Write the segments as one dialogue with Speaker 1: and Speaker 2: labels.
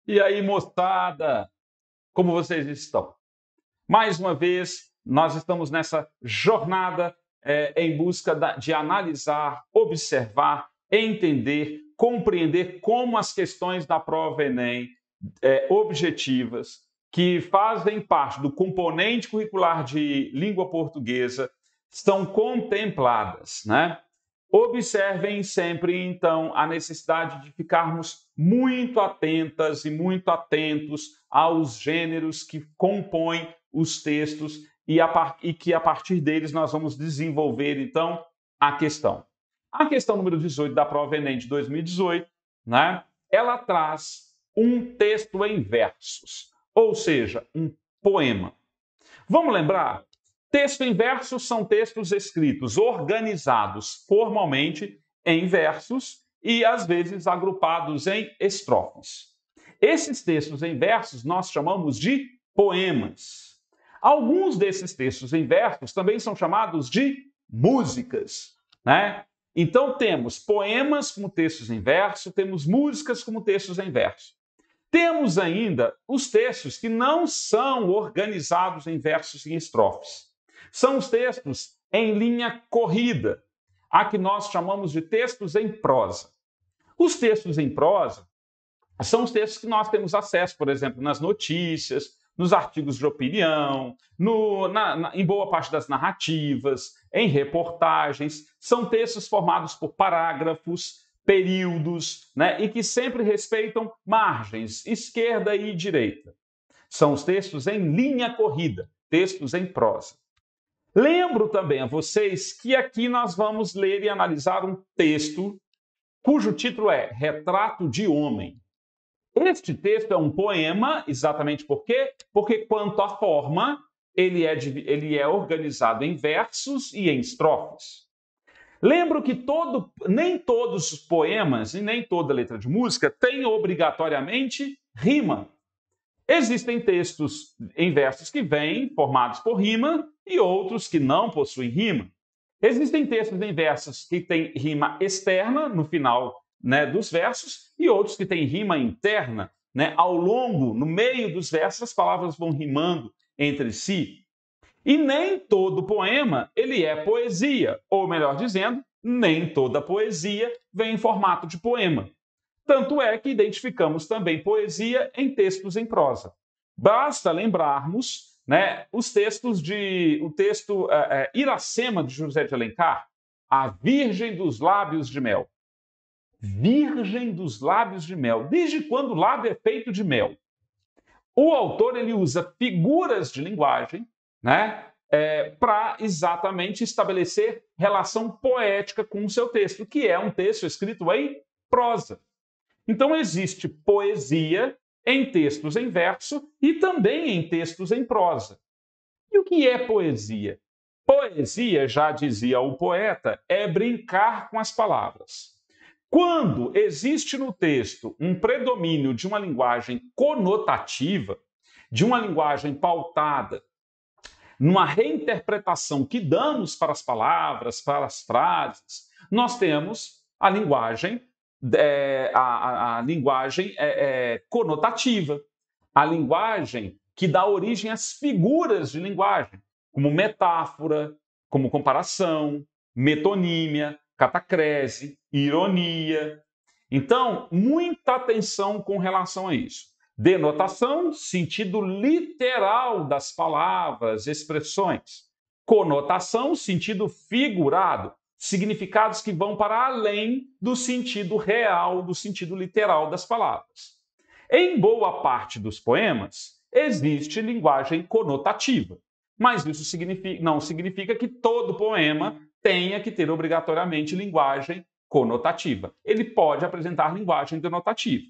Speaker 1: E aí, moçada, como vocês estão? Mais uma vez, nós estamos nessa jornada em busca de analisar, observar, entender, compreender como as questões da prova Enem objetivas, que fazem parte do componente curricular de língua portuguesa, são contempladas, né? Observem sempre, então, a necessidade de ficarmos muito atentas e muito atentos aos gêneros que compõem os textos e que, a partir deles, nós vamos desenvolver, então, a questão. A questão número 18 da prova Enem de 2018, né, ela traz um texto em versos, ou seja, um poema. Vamos lembrar? Texto em versos são textos escritos, organizados formalmente em versos e, às vezes, agrupados em estrofes. Esses textos em versos nós chamamos de poemas. Alguns desses textos em versos também são chamados de músicas, né? Então, temos poemas como textos em verso, temos músicas como textos em verso. Temos ainda os textos que não são organizados em versos e estrofes. São os textos em linha corrida, a que nós chamamos de textos em prosa. Os textos em prosa são os textos que nós temos acesso, por exemplo, nas notícias, nos artigos de opinião, em boa parte das narrativas, em reportagens. São textos formados por parágrafos, períodos, né, e que sempre respeitam margens, esquerda e direita. São os textos em linha corrida, textos em prosa. Lembro também a vocês que aqui nós vamos ler e analisar um texto cujo título é Retrato de Homem. Este texto é um poema, exatamente por quê? Porque, quanto à forma, ele é organizado em versos e em estrofes. Lembro que nem todos os poemas e nem toda letra de música tem obrigatoriamente rima. Existem textos em versos que vêm formados por rima e outros que não possuem rima. Existem textos em versos que têm rima externa no final, né, dos versos e outros que têm rima interna, né, ao longo, no meio dos versos, as palavras vão rimando entre si. E nem todo poema ele é poesia, ou melhor dizendo, nem toda poesia vem em formato de poema. Tanto é que identificamos também poesia em textos em prosa. Basta lembrarmos, né, o texto Iracema, de José de Alencar, A Virgem dos Lábios de Mel. Virgem dos Lábios de Mel. Desde quando o lábio é feito de mel? O autor ele usa figuras de linguagem, né, para exatamente estabelecer relação poética com o seu texto, que é um texto escrito em prosa. Então, existe poesia em textos em verso e também em textos em prosa. E o que é poesia? Poesia, já dizia o poeta, é brincar com as palavras. Quando existe no texto um predomínio de uma linguagem conotativa, de uma linguagem pautada numa reinterpretação que damos para as palavras, para as frases, nós temos a linguagem conotativa, a linguagem que dá origem às figuras de linguagem, como metáfora, como comparação, metonímia, catacrese, ironia. Então, muita atenção com relação a isso. Denotação, sentido literal das palavras, expressões. Conotação, sentido figurado, significados que vão para além do sentido real, do sentido literal das palavras. Em boa parte dos poemas, existe linguagem conotativa, mas isso não significa que todo poema tenha que ter obrigatoriamente linguagem conotativa. Ele pode apresentar linguagem denotativa.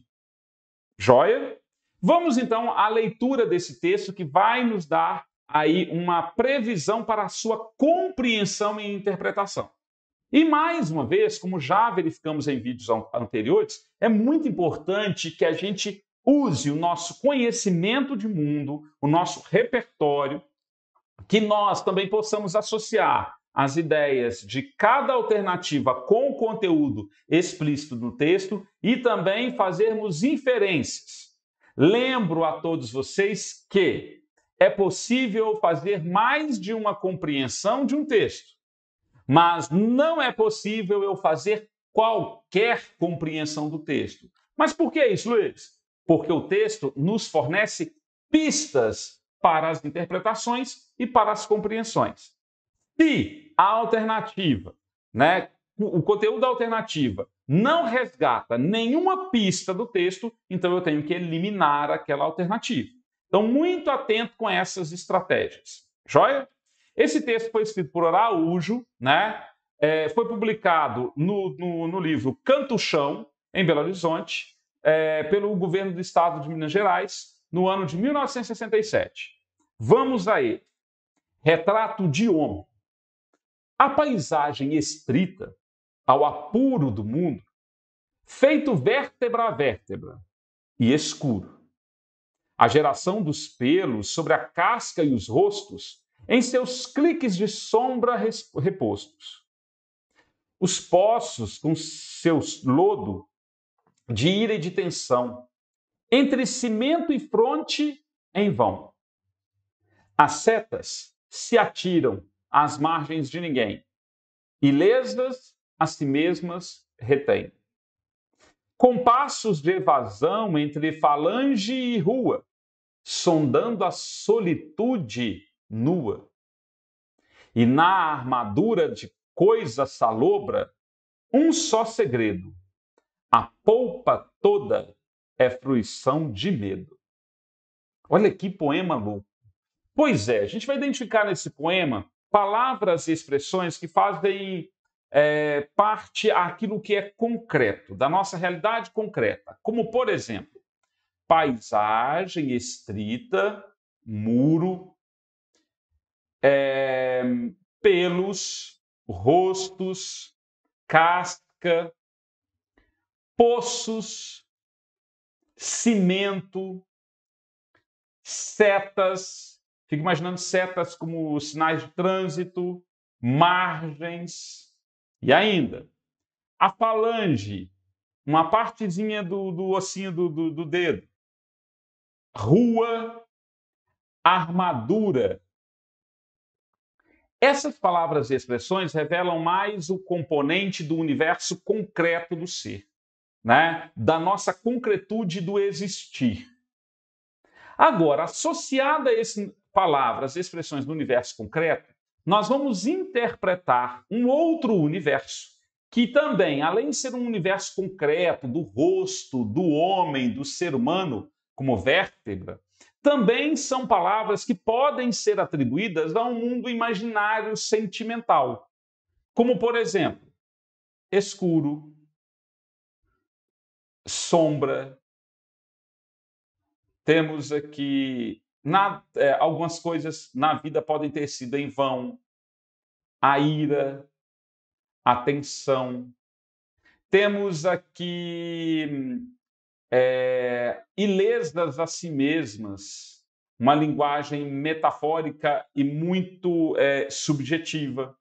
Speaker 1: Joia? Vamos, então, à leitura desse texto que vai nos dar aí uma previsão para a sua compreensão e interpretação. E, mais uma vez, como já verificamos em vídeos anteriores, é muito importante que a gente use o nosso conhecimento de mundo, o nosso repertório, que nós também possamos associar as ideias de cada alternativa com o conteúdo explícito do texto e também fazermos inferências. Lembro a todos vocês que é possível fazer mais de uma compreensão de um texto, mas não é possível eu fazer qualquer compreensão do texto. Mas por que isso, Luiz? Porque o texto nos fornece pistas para as interpretações e para as compreensões. Se a alternativa, o conteúdo da alternativa não resgata nenhuma pista do texto, então eu tenho que eliminar aquela alternativa. Então, muito atento com essas estratégias. Joia? Esse texto foi escrito por Araújo, foi publicado no livro Canto Chão, em Belo Horizonte, pelo governo do estado de Minas Gerais, no ano de 1967. Vamos a ele. Retrato de homem. A paisagem estrita, ao apuro do mundo, feito vértebra a vértebra e escuro. A geração dos pelos sobre a casca e os rostos, em seus cliques de sombra repostos. Os poços com seus lodo de ira e de tensão, entre cimento e fronte em vão. As setas se atiram às margens de ninguém, ilesas a si mesmas retêm. Compassos de evasão entre falange e rua, sondando a solitude nua. E na armadura de coisa salobra, um só segredo: a polpa toda é fruição de medo. Olha que poema louco. Pois é, a gente vai identificar nesse poema palavras e expressões que fazem parte àquilo que é concreto, da nossa realidade concreta. Como, por exemplo, paisagem estrita, muro, pelos, rostos, casca, poços, cimento, setas. Fico imaginando setas como sinais de trânsito, margens e ainda a falange, uma partezinha do ossinho do dedo, rua, armadura. Essas palavras e expressões revelam mais o componente do universo concreto do ser, da nossa concretude do existir. Agora, associada a essas palavras e expressões do universo concreto, nós vamos interpretar um outro universo, que também, além de ser um universo concreto do rosto, do homem, do ser humano, como vértebra, também são palavras que podem ser atribuídas a um mundo imaginário sentimental, como, por exemplo, escuro, sombra. Temos aqui algumas coisas na vida podem ter sido em vão, a ira, a tensão. Temos aqui ilesas a si mesmas, uma linguagem metafórica e muito subjetiva.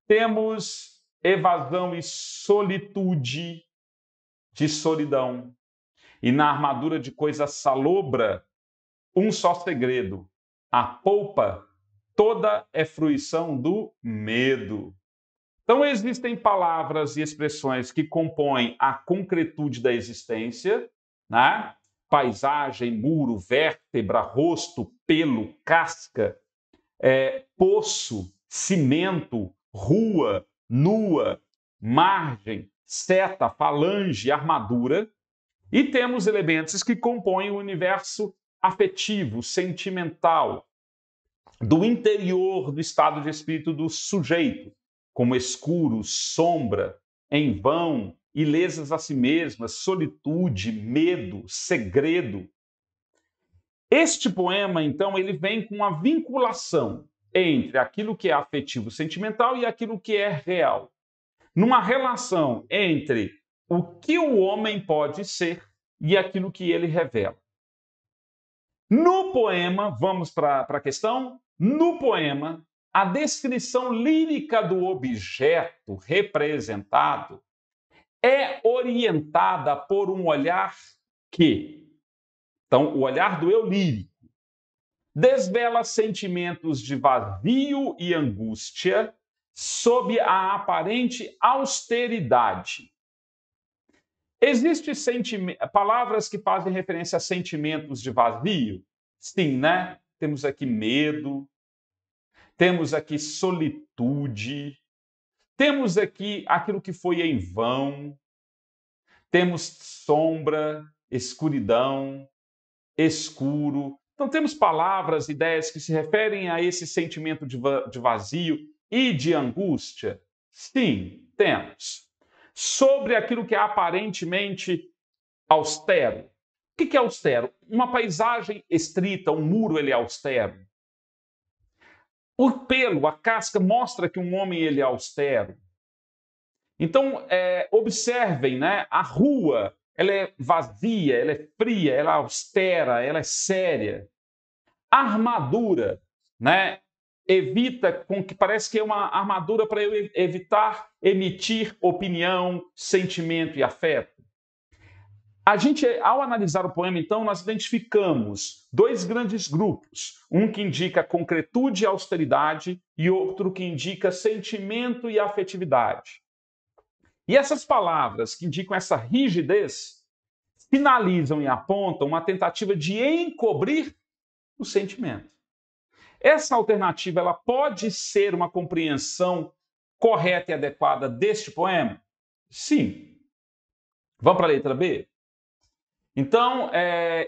Speaker 1: Temos evasão e solitude, de solidão. E na armadura de coisa salobra, um só segredo: a polpa toda é fruição do medo. Então, existem palavras e expressões que compõem a concretude da existência, paisagem, muro, vértebra, rosto, pelo, casca, poço, cimento, rua, nua, margem, seta, falange, armadura. E temos elementos que compõem o universo afetivo, sentimental, do interior do estado de espírito do sujeito, como escuro, sombra, em vão, ilesas a si mesmas, solitude, medo, segredo. Este poema, então, ele vem com uma vinculação entre aquilo que é afetivo, sentimental e aquilo que é real. Numa relação entre o que o homem pode ser e aquilo que ele revela. No poema, vamos para a questão, no poema, a descrição lírica do objeto representado é orientada por um olhar que Então, o olhar do eu lírico desvela sentimentos de vazio e angústia sob a aparente austeridade. Existem palavras que fazem referência a sentimentos de vazio? Sim, né? Temos aqui medo, temos aqui solitude, temos aqui aquilo que foi em vão, temos sombra, escuridão, escuro. Então, temos palavras, ideias que se referem a esse sentimento de vazio e de angústia? Sim, temos. Sobre aquilo que é aparentemente austero. O que é austero? Uma paisagem estrita, um muro, ele é austero. O pelo, a casca, mostra que um homem ele é austero. Então, observem, né? A rua, ela é vazia, ela é fria, ela é austera, ela é séria. A armadura, né? Evita com que parece que é uma armadura para eu evitar emitir opinião, sentimento e afeto. A gente, ao analisar o poema, então, nós identificamos dois grandes grupos. Um que indica concretude e austeridade e outro que indica sentimento e afetividade. E essas palavras que indicam essa rigidez sinalizam e apontam uma tentativa de encobrir o sentimento. Essa alternativa ela pode ser uma compreensão correta e adequada deste poema? Sim. Vamos para a letra B? Então,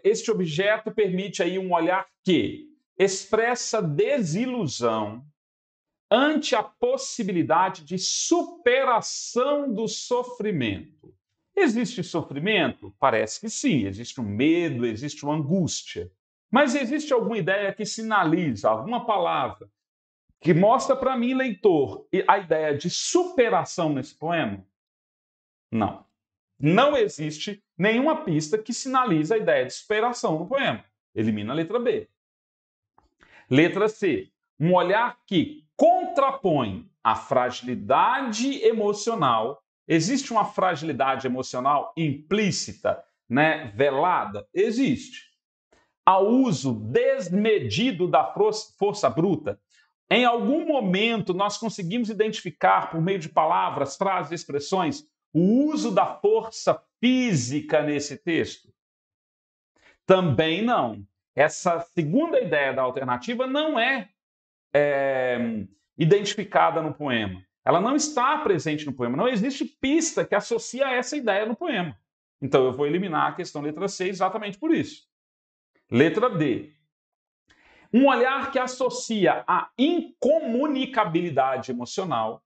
Speaker 1: este objeto permite aí um olhar que expressa desilusão ante a possibilidade de superação do sofrimento. Existe sofrimento? Parece que sim. Existe um medo, existe uma angústia. Mas existe alguma ideia que sinaliza, alguma palavra, que mostra para mim, leitor, a ideia de superação nesse poema? Não. Não existe nenhuma pista que sinaliza a ideia de superação no poema. Elimina a letra B. Letra C. Um olhar que contrapõe a fragilidade emocional. Existe uma fragilidade emocional implícita, né, velada? Existe. Ao uso desmedido da força bruta. Em algum momento, nós conseguimos identificar, por meio de palavras, frases, expressões, o uso da força física nesse texto? Também não. Essa segunda ideia da alternativa não é identificada no poema. Ela não está presente no poema. Não existe pista que associa essa ideia no poema. Então, eu vou eliminar a questão letra C exatamente por isso. Letra D. Um olhar que associa a incomunicabilidade emocional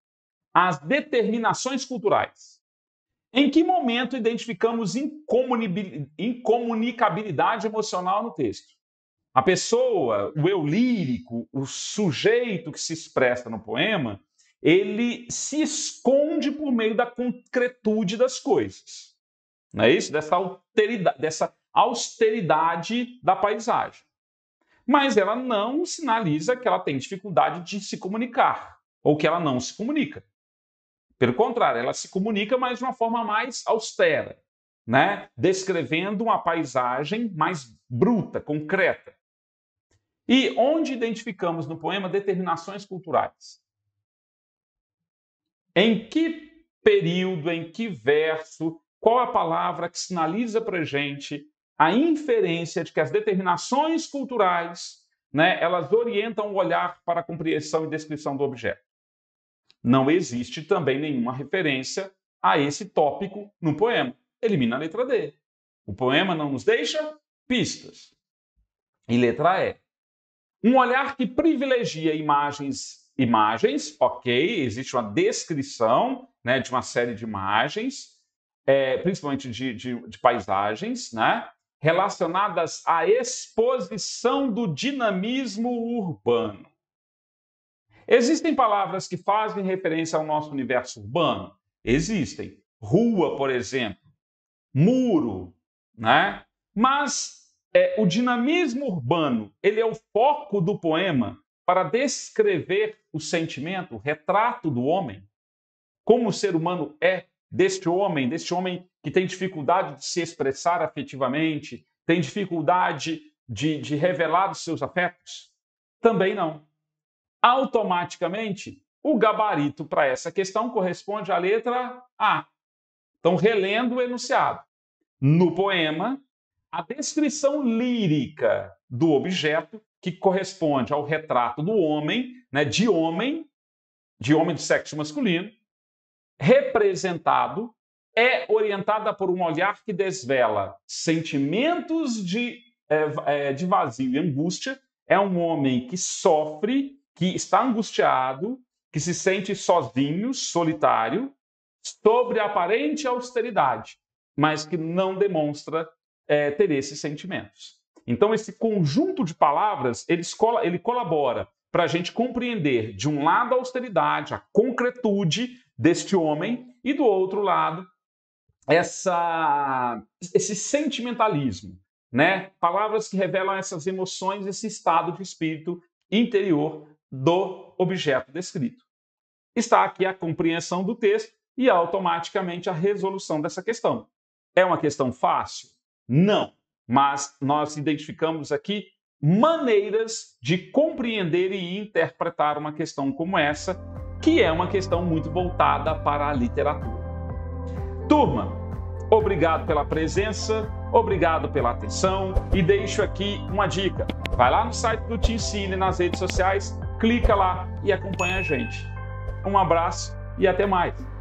Speaker 1: às determinações culturais. Em que momento identificamos incomunicabilidade emocional no texto? A pessoa, o eu lírico, o sujeito que se expressa no poema, ele se esconde por meio da concretude das coisas. Não é isso? Dessa austeridade da paisagem. Mas ela não sinaliza que ela tem dificuldade de se comunicar, ou que ela não se comunica. Pelo contrário, ela se comunica, mas de uma forma mais austera, né? Descrevendo uma paisagem mais bruta, concreta. E onde identificamos no poema determinações culturais? Em que período, em que verso, qual a palavra que sinaliza para a gente a inferência de que as determinações culturais, né, elas orientam o olhar para a compreensão e descrição do objeto? Não existe também nenhuma referência a esse tópico no poema. Elimina a letra D. O poema não nos deixa pistas. E letra E. Um olhar que privilegia imagens, ok, existe uma descrição, né, de uma série de imagens, principalmente de paisagens, né, relacionadas à exposição do dinamismo urbano. Existem palavras que fazem referência ao nosso universo urbano? Existem. Rua, por exemplo. Muro, né? Mas o dinamismo urbano, ele é o foco do poema para descrever o sentimento, o retrato do homem. Como o ser humano é deste homem que tem dificuldade de se expressar afetivamente, Tem dificuldade de revelar os seus afetos? Também não. Automaticamente, o gabarito para essa questão corresponde à letra A. Então, relendo o enunciado. No poema, a descrição lírica do objeto, que corresponde ao retrato do homem, né, de homem do sexo masculino, representado, é orientada por um olhar que desvela sentimentos de vazio e angústia. É um homem que sofre, que está angustiado, que se sente sozinho, solitário, sobre a aparente austeridade, mas que não demonstra ter esses sentimentos. Então, esse conjunto de palavras, ele colabora para a gente compreender, de um lado, a austeridade, a concretude deste homem, e do outro lado, esse sentimentalismo, né? Palavras que revelam essas emoções, esse estado de espírito interior do objeto descrito. Está aqui a compreensão do texto e automaticamente a resolução dessa questão. É uma questão fácil? Não, mas nós identificamos aqui maneiras de compreender e interpretar uma questão como essa, que é uma questão muito voltada para a literatura. Turma, obrigado pela presença, obrigado pela atenção e deixo aqui uma dica. Vai lá no site do Te Ensine, nas redes sociais, clica lá e acompanha a gente. Um abraço e até mais!